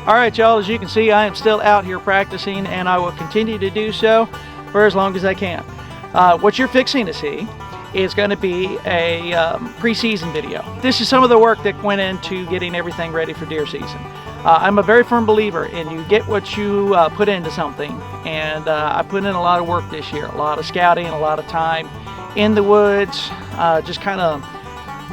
All right, y'all, as you can see, I am still out here practicing, and I will continue to do so for as long as I can. What you're fixing to see is going to be a preseason video. This is some of the work that went into getting everything ready for deer season. I'm a very firm believer in you get what you put into something, and I put in a lot of work this year, a lot of scouting, a lot of time in the woods, just kind of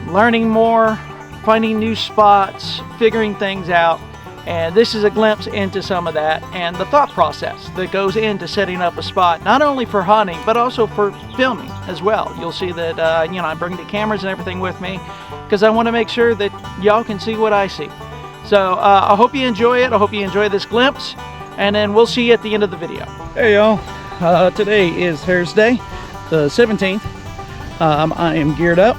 learning more, finding new spots, figuring things out. And this is a glimpse into some of that and the thought process that goes into setting up a spot, not only for hunting, but also for filming as well. You'll see that, you know, I bring the cameras and everything with me because I want to make sure that y'all can see what I see. So I hope you enjoy it. I hope you enjoy this glimpse, and then we'll see you at the end of the video. Hey y'all, today is Thursday, the 17th. I am geared up.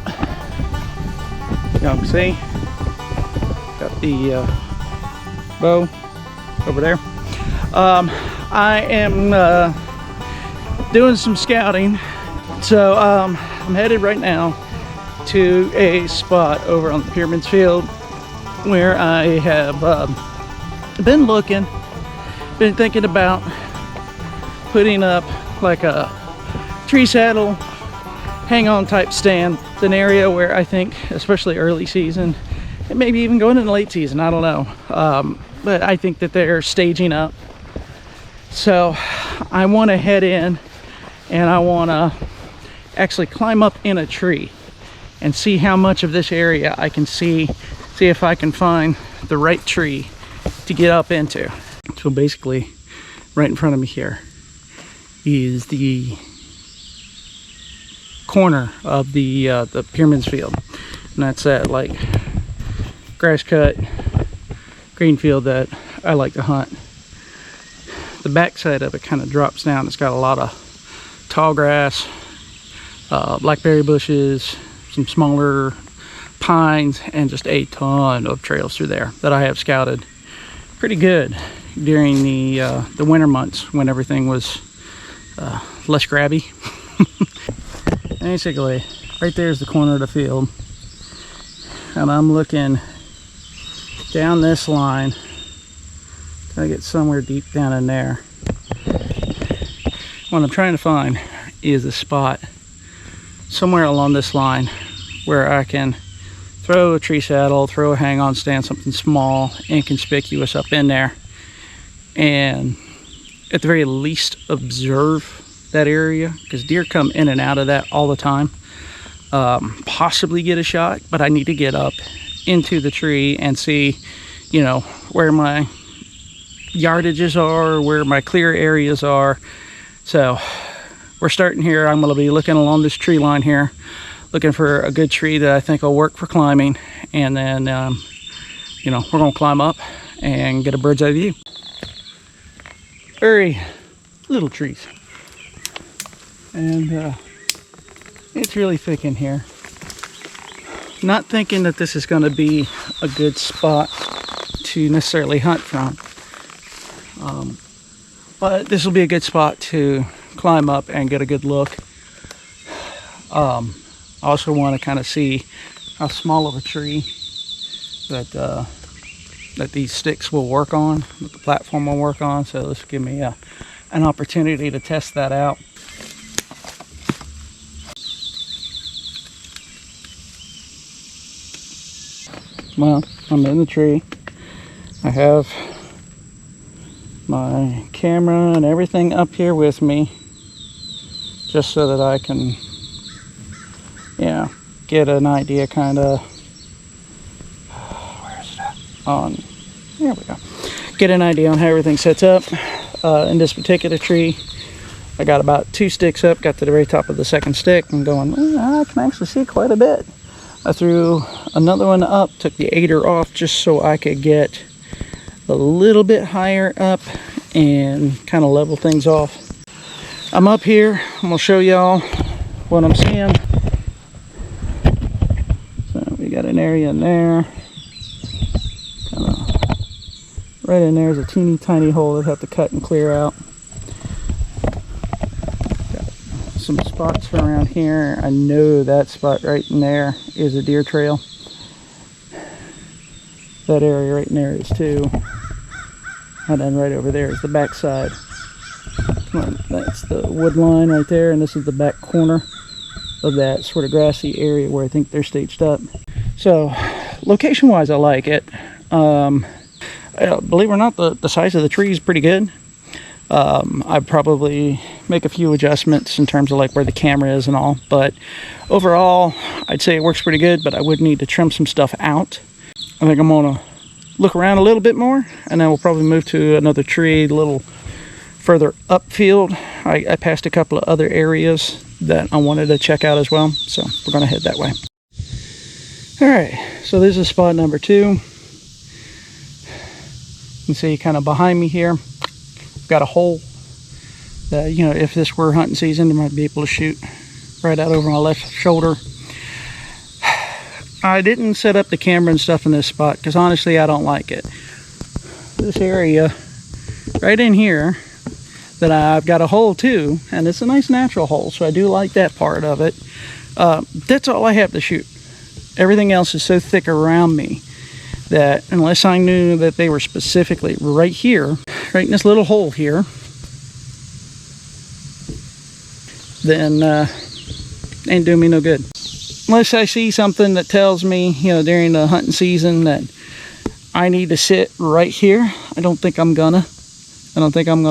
Y'all can see, got the bow over there. I am doing some scouting, so I'm headed right now to a spot over on the Pyramid's Field where I have been thinking about putting up like a tree saddle hang on type stand. It's an area where I think, especially early season, and maybe even going into late season, I don't know, but I think that they're staging up. So I want to head in and I want to actually climb up in a tree and see how much of this area I can see if I can find the right tree to get up into. So basically right in front of me here is the corner of the Pyramid's Field, and that's that like grass cut green field that I like to hunt. The back side of it kind of drops down. It's got a lot of tall grass, blackberry bushes, some smaller pines, and just a ton of trails through there that I have scouted pretty good during the winter months when everything was less grabby. Basically, right there's the corner of the field, and I'm looking down this line. Gotta get somewhere deep down in there. What I'm trying to find is a spot somewhere along this line where I can throw a tree saddle, throw a hang-on stand, something small, inconspicuous up in there, and at the very least observe that area, because deer come in and out of that all the time. Possibly get a shot, but I need to get up into the tree and see, you know, where my yardages are, where my clear areas are. So we're starting here. I'm going to be looking along this tree line here, looking for a good tree that I think will work for climbing, and then you know, we're going to climb up and get a bird's eye view. Very little trees, and it's really thick in here. Not thinking that this is going to be a good spot to necessarily hunt from, but this will be a good spot to climb up and get a good look. I also want to kind of see how small of a tree that these sticks will work on, that the platform will work on. So this will give me an opportunity to test that out. Well, I'm in the tree. I have my camera and everything up here with me, just so that I can, yeah, get an idea kind of, where's it at? On, there we go. Get an idea on how everything sets up. In this particular tree, I got about 2 sticks up, got to the very top of the second stick, and going, I can actually see quite a bit. I threw another one up, took the aider off just so I could get a little bit higher up and kind of level things off. I'm up here. I'm going to show y'all what I'm seeing. So we got an area in there. Kind of right in there is a teeny tiny hole I'd have to cut and clear out. Some spots around here. I know that spot right in there is a deer trail. That area right in there is too. And then right over there is the back side. That's the wood line right there, and this is the back corner of that sort of grassy area where I think they're staged up. So location wise, I like it. Believe it or not, the size of the tree is pretty good. I'd probably make a few adjustments in terms of like where the camera is and all, but overall I'd say it works pretty good, but I would need to trim some stuff out. I think I'm gonna look around a little bit more, and then we'll probably move to another tree a little further upfield. I passed a couple of other areas that I wanted to check out as well, so we're gonna head that way. All right, so this is spot number 2. You can see kind of behind me here, I've got a hole that, you know, if this were hunting season, I might be able to shoot right out over my left shoulder. I didn't set up the camera and stuff in this spot because honestly I don't like it. This area right in here that I've got a hole too, and it's a nice natural hole, so I do like that part of it. That's all I have to shoot. Everything else is so thick around me that unless I knew that they were specifically right here, right in this little hole here, then ain't doing me no good. Unless I see something that tells me, you know, during the hunting season that I need to sit right here, I don't think I'm gonna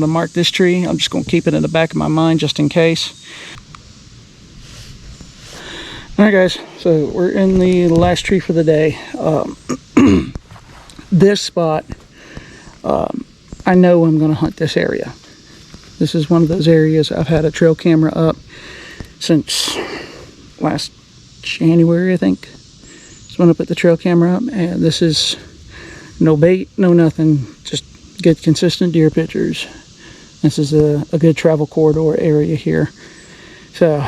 mark this tree. I'm just gonna keep it in the back of my mind just in case. All right, guys, so we're in the last tree for the day. This spot, I know I'm gonna hunt this area. This is one of those areas I've had a trail camera up since last January, I think. Just when I put the trail camera up, and this is no bait, no nothing, just good consistent deer pictures. This is a good travel corridor area here. So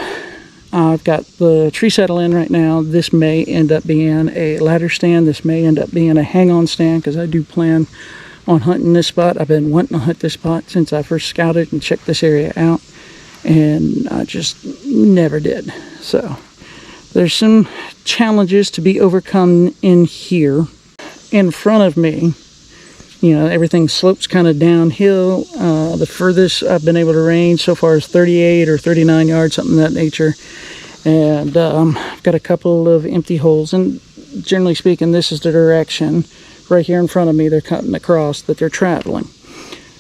I've got the tree settle in right now. This may end up being a ladder stand. This may end up being a hang-on stand because I do plan on hunting this spot. I've been wanting to hunt this spot since I first scouted and checked this area out, and I just never did. So there's some challenges to be overcome in here. In front of me, you know, everything slopes kind of downhill. The furthest I've been able to range so far is 38 or 39 yards, something of that nature. And I've got a couple of empty holes, and generally speaking, this is the direction right here in front of me they're cutting across that they're traveling.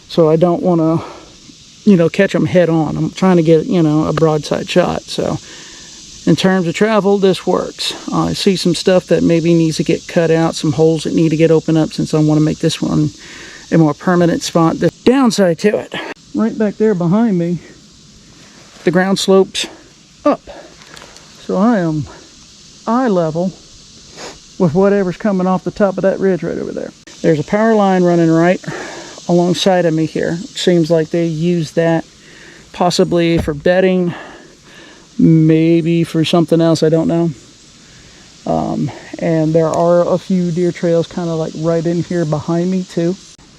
So I don't want to, you know, catch them head on. I'm trying to get, you know, a broadside shot. So in terms of travel, this works. I see some stuff that maybe needs to get cut out, some holes that need to get opened up, since I want to make this one a more permanent spot. The downside to it, right back there behind me, the ground slopes up. So I am eye level with whatever's coming off the top of that ridge right over there. There's a power line running right alongside of me here. It seems like they use that possibly for bedding, maybe for something else, I don't know. And there are a few deer trails kind of like right in here behind me too.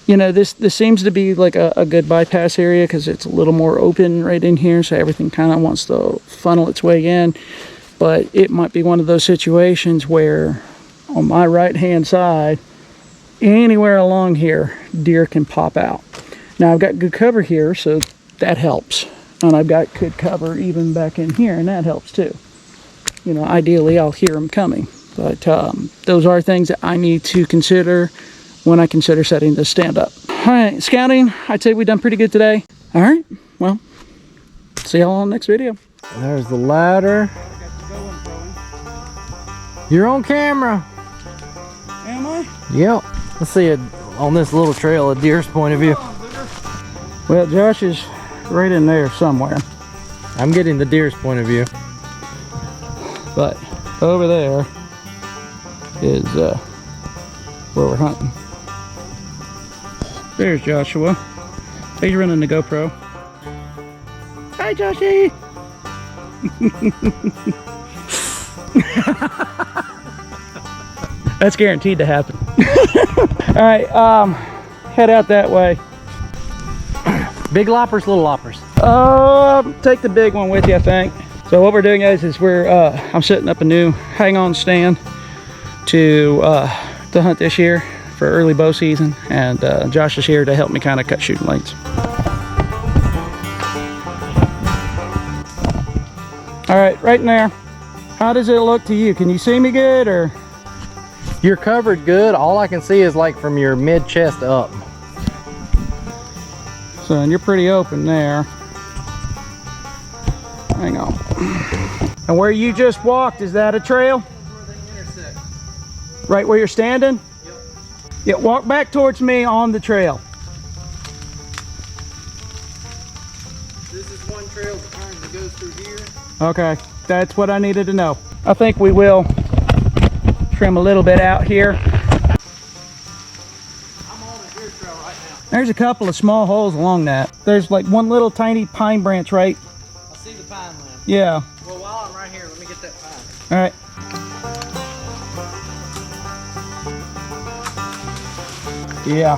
You know, this seems to be like a good bypass area because it's a little more open right in here, so everything kind of wants to funnel its way in. But it might be one of those situations where on my right hand side, anywhere along here, deer can pop out. Now I've got good cover here, so that helps. And I've got good cover even back in here, and that helps too. You know, ideally I'll hear them coming. But those are things that I need to consider when I consider setting this stand up. All right, scouting, I'd say we've done pretty good today. All right, well, see y'all on the next video. There's the ladder. You're on camera. Am I? Yep. Let's see it on this little trail, a deer's point of view. Well, Josh is right in there somewhere. I'm getting the deer's point of view. But over there is where we're hunting. There's Joshua. He's running the GoPro. Hi, Joshy! That's guaranteed to happen. All right, head out that way. Big loppers, little loppers? Take the big one with you, I think. So what we're doing, guys, is I'm setting up a new hang-on stand to hunt this year for early bow season, and Josh is here to help me kind of cut shooting lanes. All right, right in there. How does it look to you? Can you see me good, or? You're covered good. All I can see is like from your mid chest up. So, and you're pretty open there. Hang on. And where you just walked, is that a trail? Where they intersect. Right where you're standing? Yep. Yeah, walk back towards me on the trail. This is one trail that turns and goes through here. Okay, that's what I needed to know. I think we will trim a little bit out here. I'm on a deer trail right now. There's a couple of small holes along that. There's like one little tiny pine branch, right? I see the pine limb. Yeah. Well, while I'm right here, let me get that pine. All right. Yeah.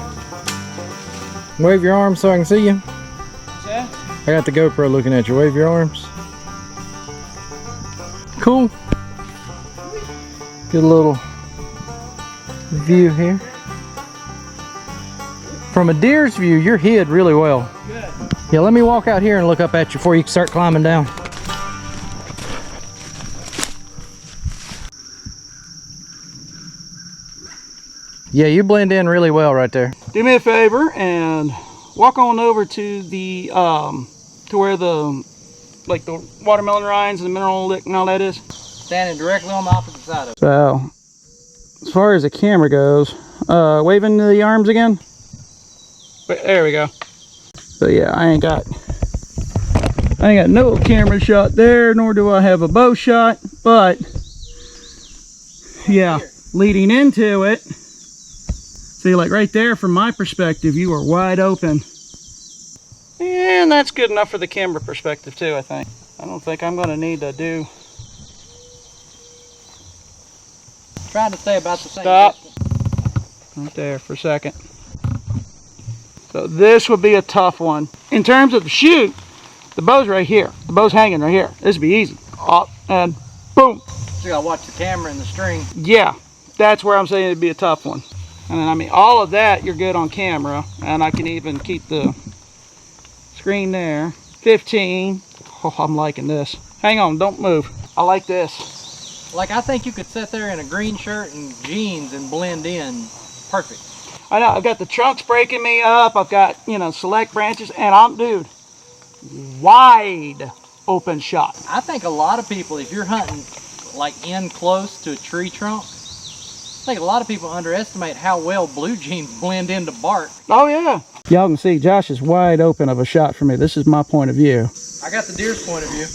Wave your arms so I can see you. What's that? I got the GoPro looking at you. Wave your arms. Cool. Good little view here. From a deer's view, you're hid really well. Good. Yeah, let me walk out here and look up at you before you start climbing down. Yeah, you blend in really well right there. Do me a favor and walk on over to the to where the the watermelon rinds and the mineral lick and all that is. Standing directly on the opposite side of it. So, as far as the camera goes, waving the arms again. There we go. So yeah, I ain't got no camera shot there, nor do I have a bow shot, but yeah, leading into it, see, like right there from my perspective, you are wide open. And that's good enough for the camera perspective too, I think. I don't think I'm gonna need to do... Trying to stay about the same Stop. distance. Right there for a second. So this would be a tough one. In terms of the shoot, the bow's right here. The bow's hanging right here. This would be easy. Up and boom. So you gotta watch the camera and the string. Yeah, that's where I'm saying it'd be a tough one. And then, I mean, all of that you're good on camera, and I can even keep the screen there. 15. Oh, I'm liking this. Hang on, don't move. I like this. Like, I think you could sit there in a green shirt and jeans and blend in perfect. I know, I've got the trunks breaking me up. I've got, you know, select branches, and I'm, dude, wide open shot. I think a lot of people, if you're hunting like in close to a tree trunk, I think a lot of people underestimate how well blue jeans blend into bark. Oh yeah. Y'all can see Josh is wide open of a shot for me. This is my point of view. I got the deer's point of view.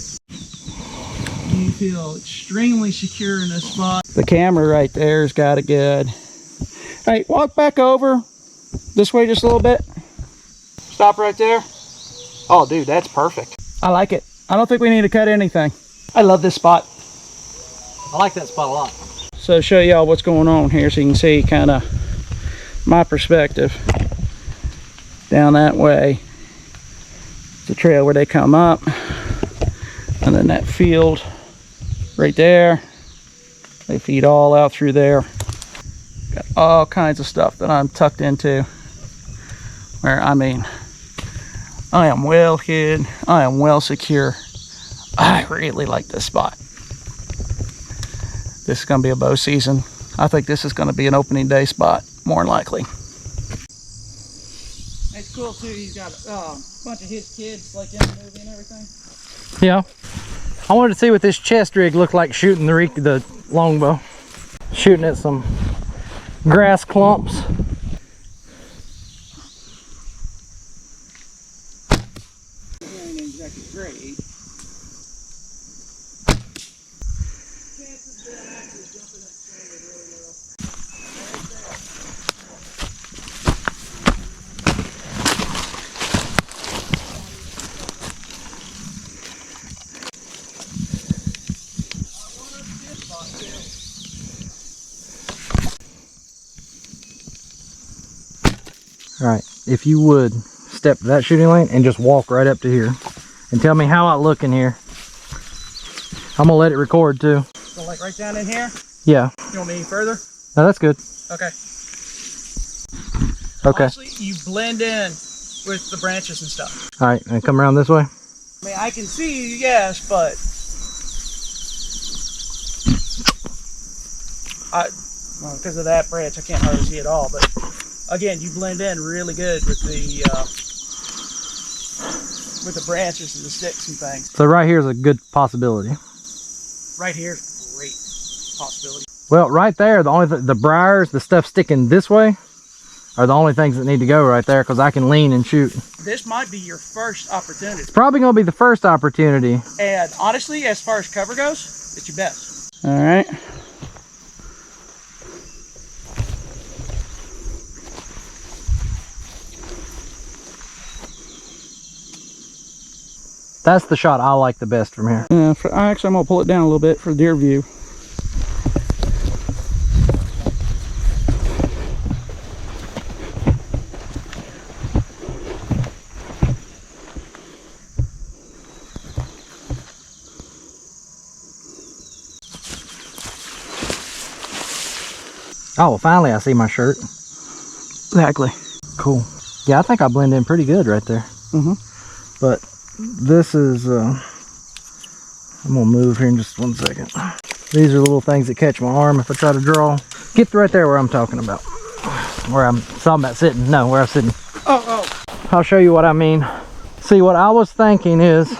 You feel extremely secure in this spot. The camera right there's got it good. Hey, walk back over this way just a little bit. Stop right there. Oh, dude, that's perfect. I like it. I don't think we need to cut anything. I love this spot. I like that spot a lot. So show y'all what's going on here so you can see kind of my perspective. Down that way, the trail where they come up, and then that field right there, they feed all out through there. Got all kinds of stuff that I'm tucked into, where, I mean, I am well hid, I am well secure. I really like this spot. This is going to be a bow season. I think this is going to be an opening day spot, more than likely. It's cool too, he's got a bunch of his kids like in the movie and everything. Yeah. I wanted to see what this chest rig looked like shooting the longbow. Shooting at some grass clumps. It ain't exactly great. All right, if you would step that shooting lane and just walk right up to here and tell me how I look in here. I'm gonna let it record too. So like right down in here? Yeah. You want me any further? No, that's good. Okay. Okay. Honestly, you blend in with the branches and stuff. All right, and come around this way. I mean, I can see you, yes, but well, because of that branch, I can't hardly see it all. But again, you blend in really good with the branches and the sticks and things. So right here is a good possibility. Right here is a great possibility. Well, right there, the briars, the stuff sticking this way, are the only things that need to go right there, because I can lean and shoot. This might be your first opportunity. It's probably going to be the first opportunity. And honestly, as far as cover goes, it's your best. All right. That's the shot I like the best from here. Yeah, actually, I'm going to pull it down a little bit for deer view. Oh, well, finally I see my shirt. Exactly. Cool. Yeah, I think I blend in pretty good right there. Mm-hmm. But this is, I'm gonna move here in just 1 second. These are little things that catch my arm if I try to draw. Get right there where I'm talking about. Where I'm talking about sitting. No, where I'm sitting. Oh. I'll show you what I mean. See, what I was thinking is,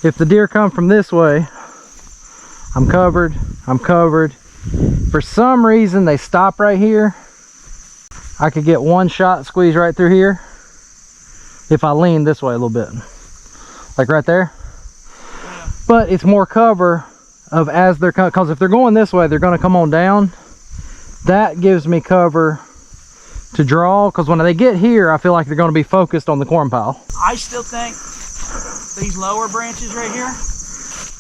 if the deer come from this way, I'm covered. For some reason, they stop right here. I could get one shot, squeeze right through here. If I lean this way a little bit. Like right there. Yeah. But it's more cover of as they're coming, because if they're going this way, they're going to come on down. That gives me cover to draw, because when they get here, I feel like they're going to be focused on the corn pile. I still think these lower branches right here.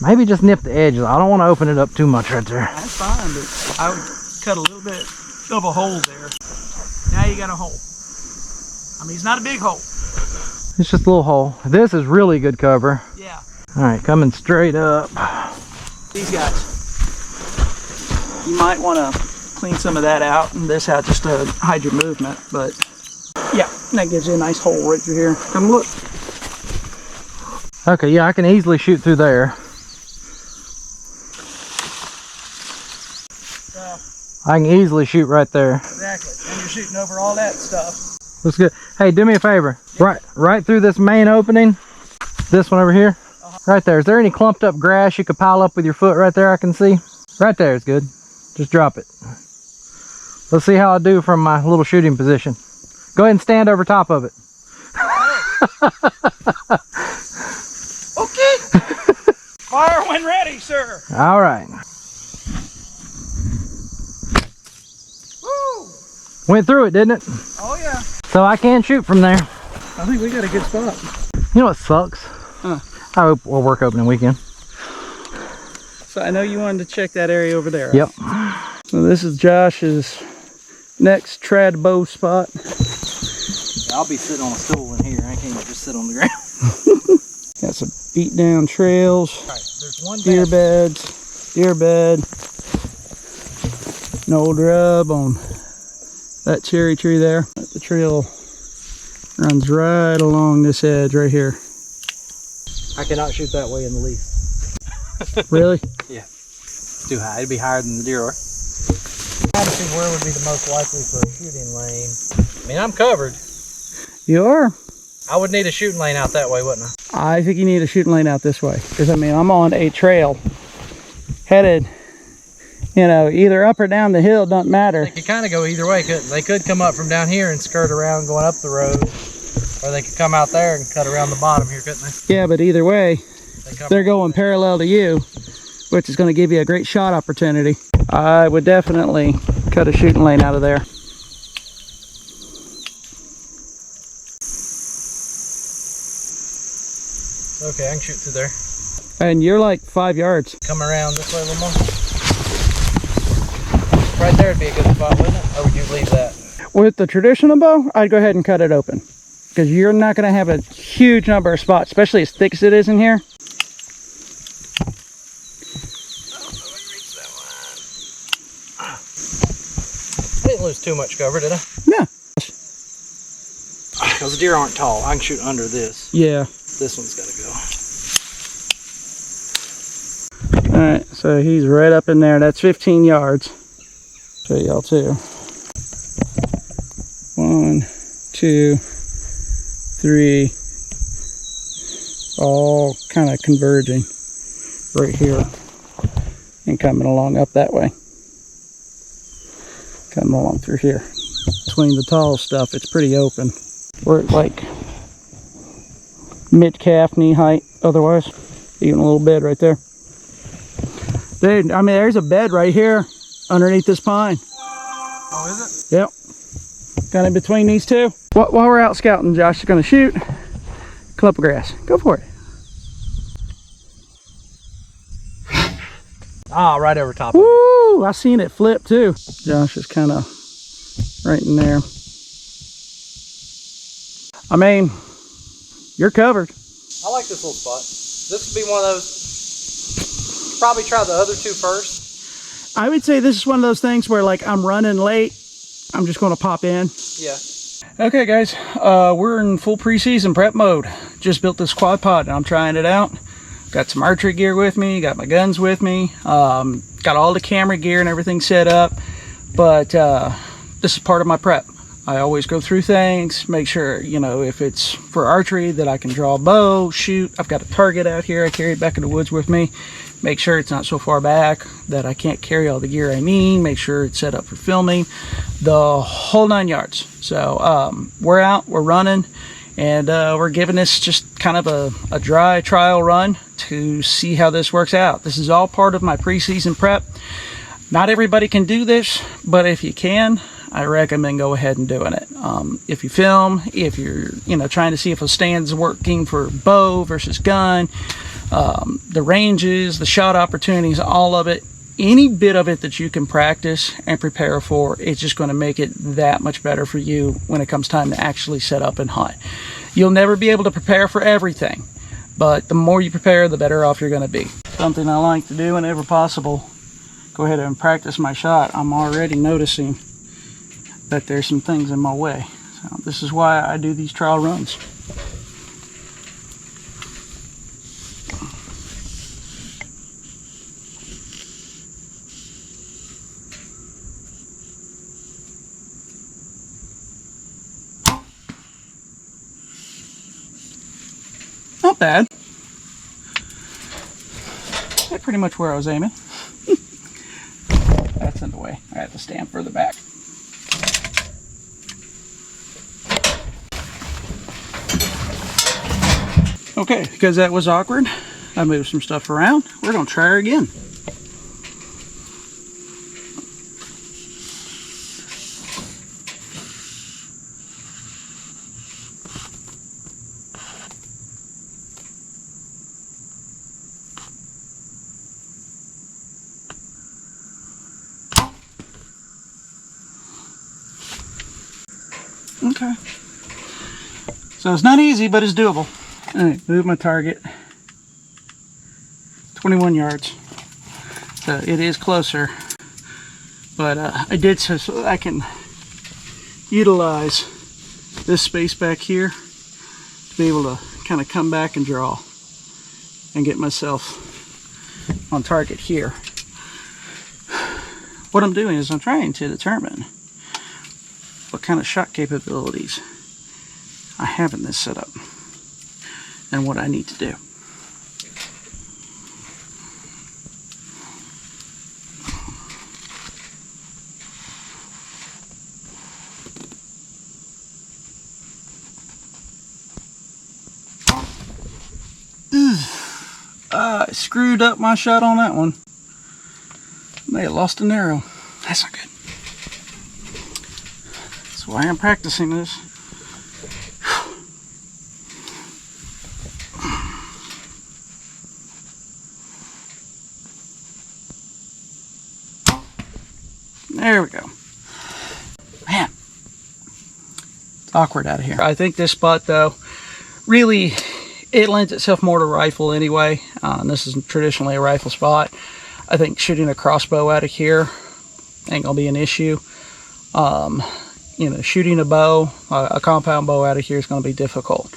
Maybe just nip the edges. I don't want to open it up too much right there. That's fine, but I would cut a little bit of a hole there. Now you got a hole. I mean, it's not a big hole. It's just a little hole. This is really good cover. Yeah. All right, coming straight up. These guys. You might want to clean some of that out and this out just to hide your movement, but yeah, that gives you a nice hole right through here. Come look. Okay, yeah, I can easily shoot through there. I can easily shoot right there. Exactly. And you're shooting over all that stuff. Looks good. Hey, do me a favor. Yeah. Right through this main opening. This one over here. Right there. Is there any clumped up grass you could pile up with your foot right there I can see? Right there is good. Just drop it. Let's see how I do from my little shooting position. Go ahead and stand over top of it. Okay. Fire when ready, sir. All right. Woo. Went through it, didn't it? Oh yeah. So I can shoot from there. I think we got a good spot. You know what sucks? Huh. I hope we'll work opening weekend. So I know you wanted to check that area over there. Yep. So this is Josh's next trad bow spot. I'll be sitting on a stool in here. I can't just sit on the ground. Got some beat down trails, All right, there's one deer beds, deer bed, an old rub on that cherry tree there. The trail runs right along this edge right here. I cannot shoot that way in the least. Really? Yeah. Too high. It'd be higher than the deer are. Trying to see where would be the most likely for a shooting lane. I mean, I'm covered. You are? I would need a shooting lane out that way, wouldn't I? I think you need a shooting lane out this way. Because I mean, I'm on a trail headed, you know, either up or down the hill, doesn't matter. They could kind of go either way, couldn't they? They could come up from down here and skirt around going up the road. Or they could come out there and cut around the bottom here, couldn't they? Yeah, but either way, they're going parallel to you, which is going to give you a great shot opportunity. I would definitely cut a shooting lane out of there. Okay, I can shoot through there. And you're like 5 yards. Come around this way a little more. Right there would be a good spot, wouldn't it? Or would you leave that? With the traditional bow, I'd go ahead and cut it open. Because you're not going to have a huge number of spots, especially as thick as it is in here. I didn't lose too much cover, did I? Yeah. because the deer aren't tall. I can shoot under this. Yeah. This one's got to go. All right, so he's right up in there. That's 15 yards. Show y'all too. 1, 2, 3. All kind of converging right here and coming along up that way. Coming along through here. Between the tall stuff, it's pretty open. We're at like mid-calf, knee height otherwise. Even a little bed right there. Dude, I mean, there's a bed right here underneath this pine. Oh, is it? Yep. Kind of between these two. While we're out scouting, Josh is going to shoot a clump of grass. Go for it. Ah, right over top of it. Woo! I seen it flip too. Josh is kind of right in there. I mean, you're covered. I like this little spot. This would be one of those. Probably try the other two first. I would say this is one of those things where, like, I'm running late. I'm just going to pop in. Yeah. Okay, guys. We're in full preseason prep mode. Just built this quad pod and I'm trying it out. Got some archery gear with me. Got my guns with me. Got all the camera gear and everything set up. But this is part of my prep. I always go through things, make sure, you know, if it's for archery that I can draw a bow, shoot. I've got a target out here I carry it back in the woods with me. Make sure it's not so far back that I can't carry all the gear I need. Make sure it's set up for filming, the whole 9 yards. So we're out, we're running, and we're giving this just kind of a dry trial run to see how this works out. This is all part of my preseason prep. Not everybody can do this, but if you can, I recommend go ahead and doing it. If you film, if you're trying to see if a stand's working for bow versus gun, the ranges, the shot opportunities, all of it, any bit of it that you can practice and prepare for, it's just going to make it that much better for you when it comes time to actually set up and hunt. You'll never be able to prepare for everything, but the more you prepare, the better off you're going to be. Something I like to do whenever possible, go ahead and practice my shot. I'm already noticing that there's some things in my way. So this is why I do these trial runs. Not bad. That's pretty much where I was aiming. That's in the way. I have to stand further back. Okay, because that was awkward, I moved some stuff around. We're going to try her again. Okay. So it's not easy, but it's doable. All right, move my target. 21 yards. So it is closer. But I did so I can utilize this space back here to be able to kind of come back and draw and get myself on target here. What I'm doing is I'm trying to determine what kind of shot capabilities I have in this setup and what I need to do. I screwed up my shot on that one. May have lost an arrow. That's not good. That's why I'm practicing this. There we go. Man, it's awkward out of here. I think this spot, though, really, it lends itself more to rifle anyway. And this is traditionally a rifle spot. I think shooting a crossbow out of here ain't gonna be an issue. you know, shooting a bow, a compound bow out of here is going to be difficult.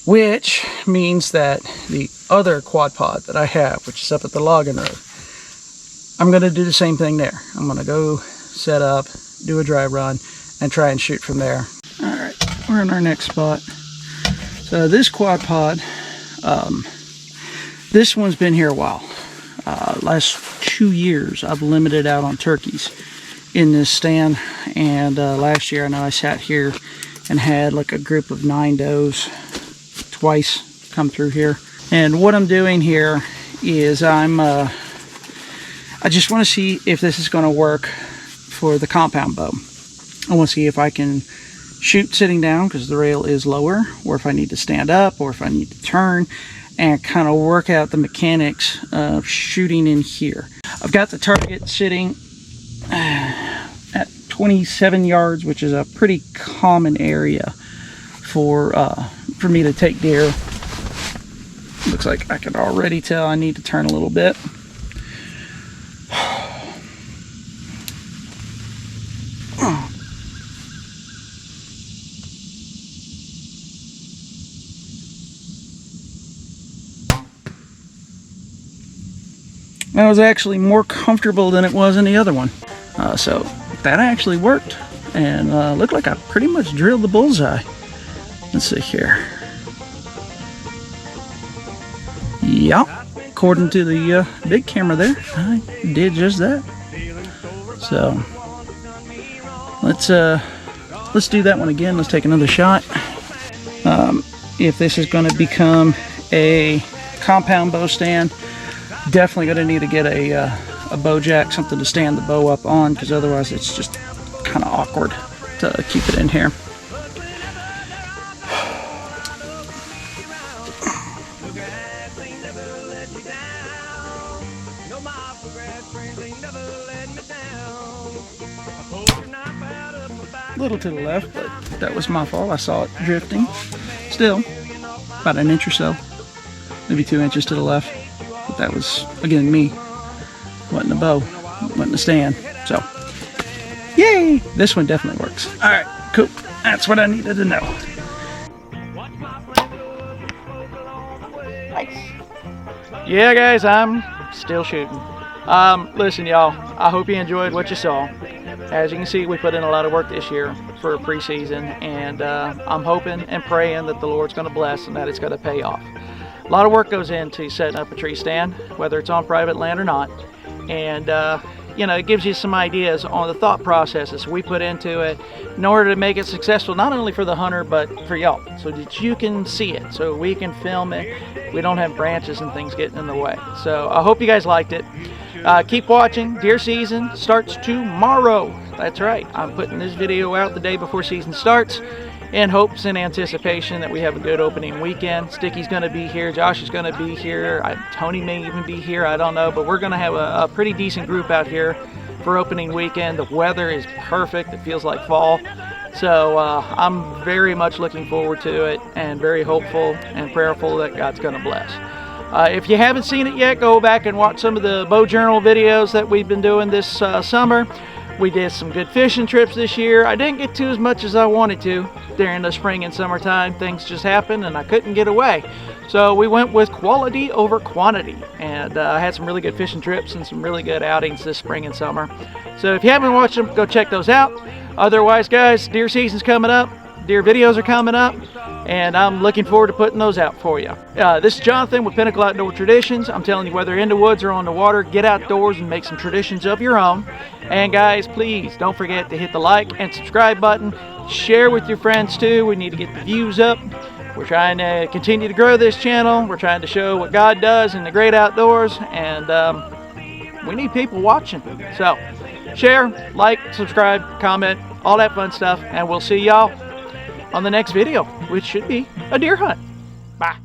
Which means that the other quad pod that I have, which is up at the logging road, I'm going to do the same thing there. I'm going to go set up, do a dry run, and try and shoot from there. Alright, we're in our next spot. So this quad pod, this one's been here a while. Last 2 years I've limited out on turkeys in this stand, and last year I know I sat here and had like a group of 9 does twice come through here. And what I'm doing here is I just want to see if this is going to work for the compound bow. I want to see if I can shoot sitting down because the rail is lower, or if I need to stand up, or if I need to turn, and kind of work out the mechanics of shooting in here. I've got the target sitting at 27 yards, which is a pretty common area for me to take deer. Looks like I can already tell I need to turn a little bit. That was actually more comfortable than it was in the other one. So that actually worked, and looked like I pretty much drilled the bullseye. Let's see here. Yep, according to the big camera there, I did just that. So let's do that one again. Let's take another shot. If this is going to become a compound bow stand, definitely going to need to get a bow jack, something to stand the bow up on, because otherwise it's just kind of awkward to keep it in here. A little to the left, but that was my fault. I saw it drifting. Still, about an inch or so, maybe 2 inches to the left. But that was, again, me. Wasn't a bow, wasn't a stand. So, yay! This one definitely works. All right, cool. That's what I needed to know. Nice. Yeah, guys, I'm still shooting. Listen, y'all, I hope you enjoyed what you saw. As you can see, we put in a lot of work this year for preseason, and I'm hoping and praying that the Lord's going to bless and that it's going to pay off. A lot of work goes into setting up a tree stand, whether it's on private land or not, and you know, it gives you some ideas on the thought processes we put into it in order to make it successful, not only for the hunter but for y'all, so that you can see it, so we can film it. We don't have branches and things getting in the way. So I hope you guys liked it. Keep watching. Deer season starts tomorrow. That's right, I'm putting this video out the day before season starts in hopes and anticipation that we have a good opening weekend. Sticky's going to be here, Josh is going to be here, Tony may even be here, I don't know, but we're going to have a pretty decent group out here for opening weekend. The weather is perfect, it feels like fall, so I'm very much looking forward to it and very hopeful and prayerful that God's going to bless. If you haven't seen it yet, go back and watch some of the bow journal videos that we've been doing this summer. We did some good fishing trips this year. I didn't get to as much as I wanted to during the spring and summertime. Things just happened and I couldn't get away. So we went with quality over quantity, and I had some really good fishing trips and some really good outings this spring and summer. So if you haven't watched them, go check those out. Otherwise, guys, deer season's coming up. Deer videos are coming up, and I'm looking forward to putting those out for you. This is Jonathan with Pinnacle Outdoor Traditions. I'm telling you, whether in the woods or on the water, get outdoors and make some traditions of your own. And guys, please don't forget to hit the like and subscribe button. Share with your friends too. We need to get the views up. We're trying to continue to grow this channel. We're trying to show what God does in the great outdoors, and we need people watching. So share, like, subscribe, comment, all that fun stuff, and we'll see y'all on the next video, which should be a deer hunt. Bye.